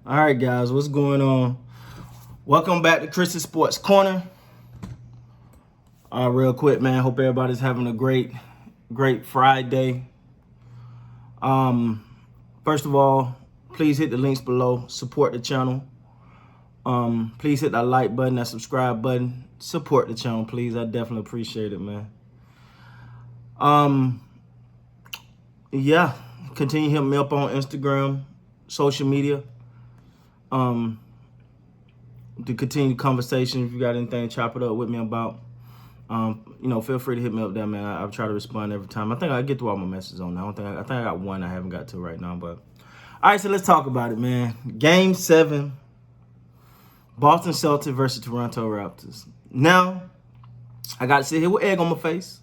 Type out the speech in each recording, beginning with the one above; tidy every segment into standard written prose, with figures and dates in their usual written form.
All right, guys, what's going on? Welcome back to Chris's Sports Corner. Real quick, man. Hope everybody's having a great Friday. First of all, please hit the links below. Support the channel. Please hit that like button, that subscribe button. Support the channel, please. I definitely appreciate it, man. Yeah, continue hitting me up on Instagram, social media. To continue the conversation. If you got anything, chop it up with me about. Feel free to hit me up there, man. I'll try to respond every time. I think I get through all my messages on that. I think I got one I haven't got to right now. But all right, so let's talk about it, man. Game 7, Boston Celtics versus Toronto Raptors. Now, I got to sit here with egg on my face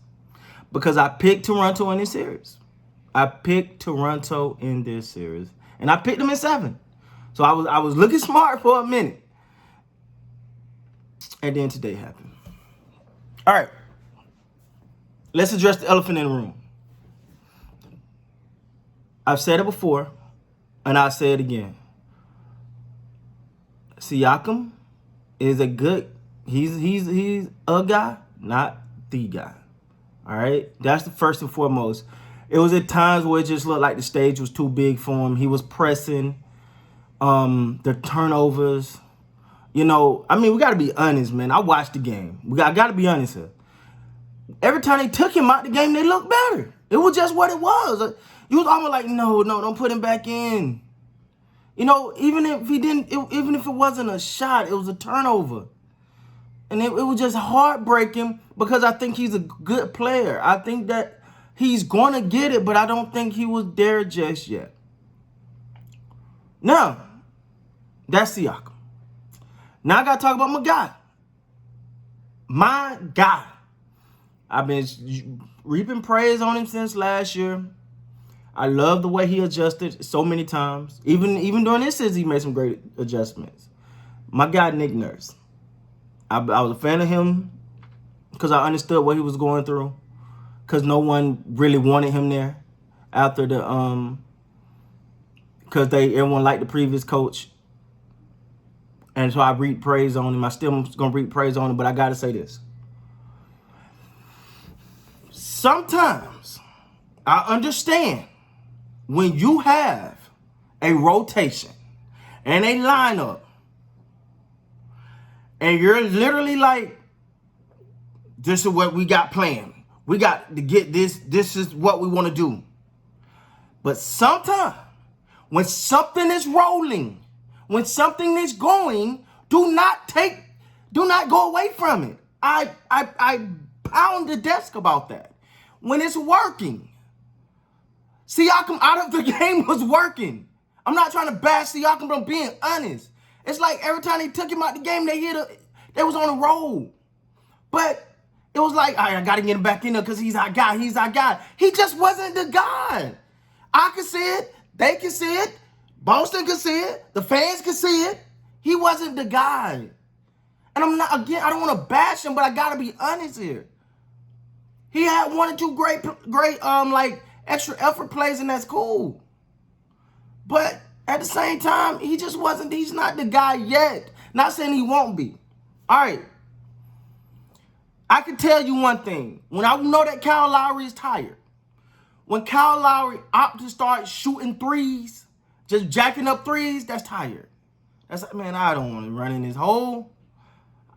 because I picked Toronto in this series. And I picked them in 7. So I was looking smart for a minute. And then today happened. All right. Let's address the elephant in the room. I've said it before, and I'll say it again. Siakam is he's a guy, not the guy. All right? That's the first and foremost. It was at times where it just looked like the stage was too big for him. He was pressing. The turnovers. We got to be honest, man. I watched the game. I got to be honest here. Every time they took him out the game, they looked better. It was just what it was. You was almost like, no, don't put him back in. Even if it wasn't a shot, it was a turnover. And it was just heartbreaking because I think he's a good player. I think that he's going to get it, but I don't think he was there just yet. Now, that's Siakam. Now I got to talk about my guy. My guy. I've been reaping praise on him since last year. I love the way he adjusted so many times. Even during this season, he made some great adjustments. My guy, Nick Nurse. I was a fan of him because I understood what he was going through. Because no one really wanted him there after the because everyone liked the previous coach. And so I reap praise on him. I still am going to reap praise on him, but I got to say this. Sometimes I understand when you have a rotation and a lineup and you're literally like, this is what we got planned. We got to get this. This is what we want to do. But sometimes when something is rolling, when something is going, do not go away from it. I pound the desk about that. When it's working. Siakam out of the game was working. I'm not trying to bash Siakam, but I'm being honest. It's like every time they took him out the game, they was on a roll. But it was like, all right, I got to get him back in there because he's our guy. He just wasn't the guy. I can see it. They can see it. Boston can see it. The fans can see it. He wasn't the guy. And I don't want to bash him, but I got to be honest here. He had 1 or 2 great extra effort plays, and that's cool. But at the same time, he's not the guy yet. Not saying he won't be. All right. I can tell you one thing. When I know that Kyle Lowry is tired, when Kyle Lowry opts to start shooting threes, just jacking up threes, that's tired. Man, I don't want to run in this hole.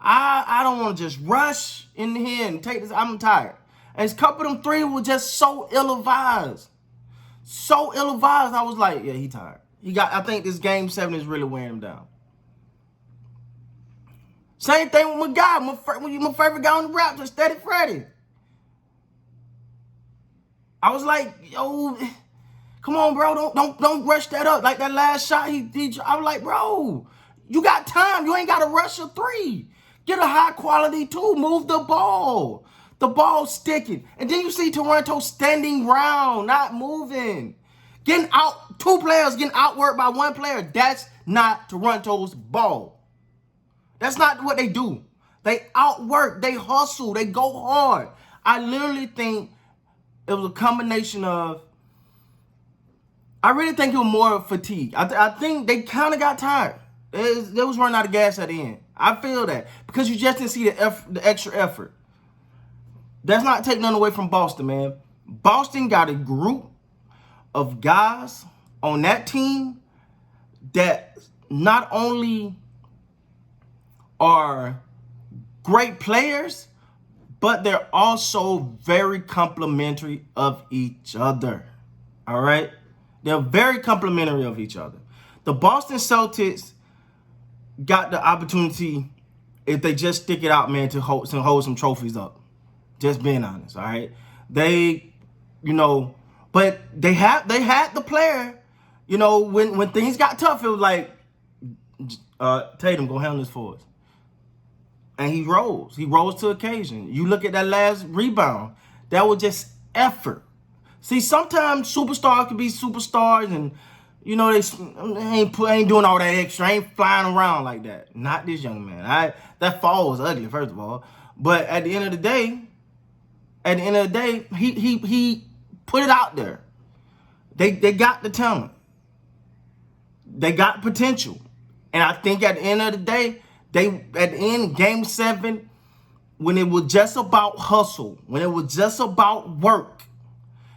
I don't want to just rush in here and take this. I'm tired. And a couple of them threes were just so ill-advised. I was like, yeah, he tired. I think this game 7 is really wearing him down. Same thing with my guy, my favorite guy on the Raptors, Steady Freddy. I was like, yo, come on, bro, don't rush that up. Like that last shot I was like, bro, you got time. You ain't got to rush a 3. Get a high quality 2. Move the ball. The ball's sticking. And then you see Toronto standing round, not moving. Getting out, 2 players getting outworked by 1 player. That's not Toronto's ball. That's not what they do. They outwork, they hustle, they go hard. I literally think it was a combination of I really think it was more fatigue. I think they kind of got tired. They was running out of gas at the end. I feel that because you just didn't see the extra effort. That's not taking nothing away from Boston, man. Boston got a group of guys on that team that not only are great players, but they're also very complimentary of each other. All right? They're very complimentary of each other. The Boston Celtics got the opportunity, if they just stick it out, man, to hold some trophies up. Just being honest, all right? They, but they had the player, when things got tough, it was like, Tatum, go handle this for us. And he rose. He rose to occasion. You look at that last rebound. That was just effort. See, sometimes superstars can be superstars and, they ain't doing all that extra. Ain't flying around like that. Not this young man. That fall was ugly, first of all. But at the end of the day, he put it out there. They got the talent. They got potential. And I think at the end of the day, Game 7, when it was just about hustle, when it was just about work,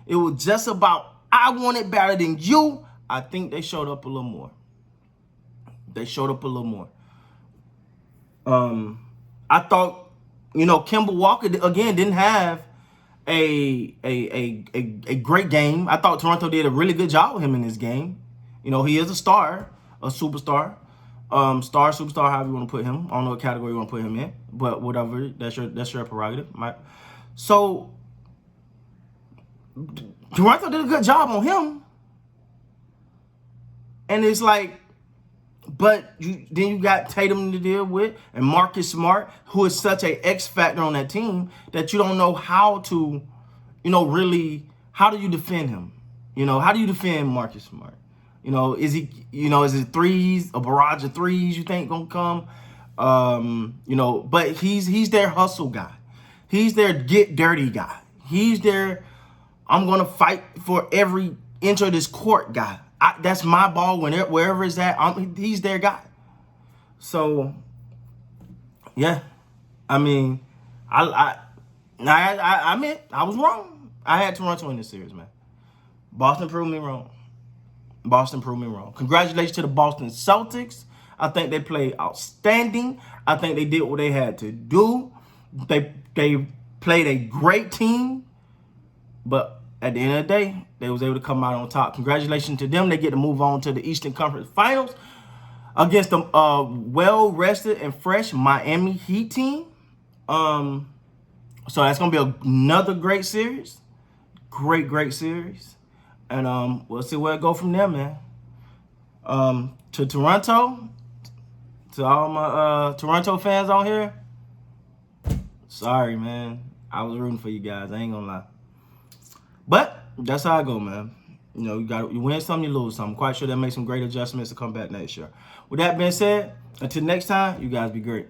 it was just about, I want it better than you, I think they showed up a little more. I thought, Kemba Walker, again, didn't have a great game. I thought Toronto did a really good job with him in this game. He is a star, a superstar. Superstar, however you want to put him. I don't know what category you want to put him in, but whatever, that's your prerogative. Right? So Toronto did a good job on him, and it's like, but then you got Tatum to deal with, and Marcus Smart, who is such a X factor on that team that you don't know how to, really, how do you defend him? How do you defend Marcus Smart? Is it threes, a barrage of threes you think gonna come? But he's their hustle guy. He's their get dirty guy. He's their, I'm gonna fight for every inch of this court guy. That's my ball wherever it's at. He's their guy. So, yeah, I mean, I admit I was wrong. I had Toronto in this series, man. Boston proved me wrong. Congratulations to the Boston Celtics. I think they played outstanding. I think they did what they had to do. They played a great team, but at the end of the day, they was able to come out on top. Congratulations to them. They get to move on to the Eastern Conference Finals against the well-rested and fresh Miami Heat team. So that's going to be another great series. Great series. And we'll see where it go from there, man. To Toronto, to all my Toronto fans on here, sorry, man. I was rooting for you guys. I ain't gonna lie. But that's how I go, man. You win some, you lose some. I'm quite sure they'll make some great adjustments to come back next year. With that being said, until next time, you guys be great.